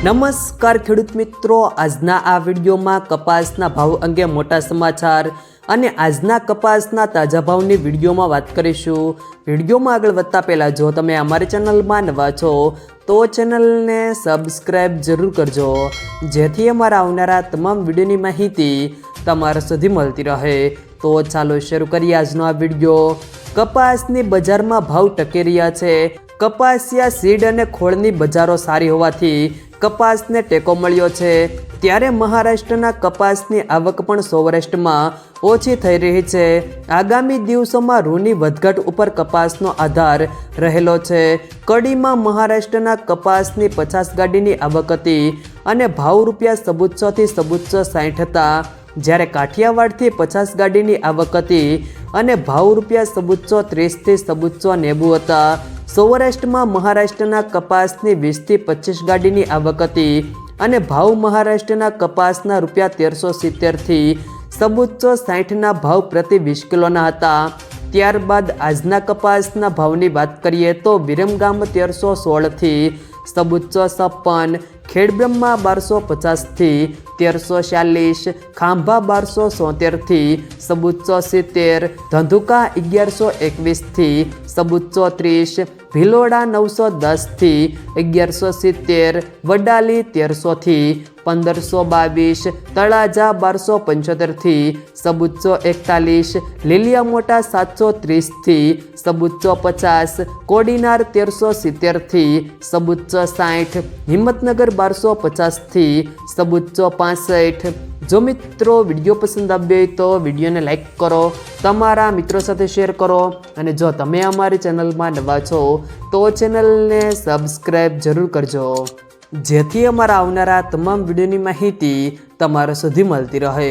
નમસ્કાર ખેડૂત મિત્રો, આજના આ વિડીયોમાં કપાસના ભાવ અંગે મોટા સમાચાર અને આજના કપાસના તાજા ભાવની વિડીયોમાં વાત કરીશું। વિડીયોમાં આગળ વધતા પહેલાં જો તમે અમારી ચેનલમાં નવા છો તો ચેનલને સબસ્ક્રાઈબ જરૂર કરજો, જેથી અમારા આવનારા તમામ વિડીયોની માહિતી તમારા સુધી મળતી રહે। તો ચાલો શરૂ કરીએ આજનો આ વિડીયો। કપાસની બજારમાં ભાવ ટકી રહ્યા છે। કપાસિયા સીડ અને ખોળની બજારો સારી હોવાથી કપાસને ટેકો મળ્યો છે, ત્યારે મહારાષ્ટ્રના કપાસની આવક પણ સૌરાષ્ટ્રમાં ઓછી થઈ રહી છે। આગામી દિવસોમાં રૂની વધઘટ ઉપર કપાસનો આધાર રહેલો છે। કડીમાં મહારાષ્ટ્રના કપાસની 50 ગાડીની આવક હતી અને ભાવ ₹700 થી ₹760 હતા, જ્યારે કાઠિયાવાડથી 50 ગાડીની આવક હતી અને ભાવ ₹730 થી ₹790 હતા। સૌરાષ્ટ્રમાં મહારાષ્ટ્રના કપાસની 20 થી 25 ગાડીની આવક હતી અને ભાવ મહારાષ્ટ્રના કપાસના ₹1370 થી ₹760ના ભાવ પ્રતિ 20 કિલોના હતા। ત્યારબાદ આજના કપાસના ભાવની વાત કરીએ તો વિરમગામ 1316 થી ₹756, ખેડબ્રહ્મા 1250 થી ₹1340, ખાંભા 1273 થી ₹770, ધંધુકા 1121 થી ₹730, ભિલોડા 910 થી ₹1170, વડાલી 1300 થી ₹1522, તળાજા 1275 થી ₹741, લીલિયા મોટા 730 થી ₹750, કોડીનાર 1370 થી ₹760, હિંમતનગર 1250 થી ₹765। જો મિત્રો વિડીયો પસંદ આવ્યો હોય તો વિડીયોને લાઈક કરો, તમારા મિત્રો સાથે શેર કરો અને જો તમે અમારી ચેનલમાં નવા છો તો ચેનલને સબસ્ક્રાઈબ જરૂર કરજો, જેથી અમારા આવનારા તમામ વિડીયોની માહિતી તમારા સુધી મળતી રહે।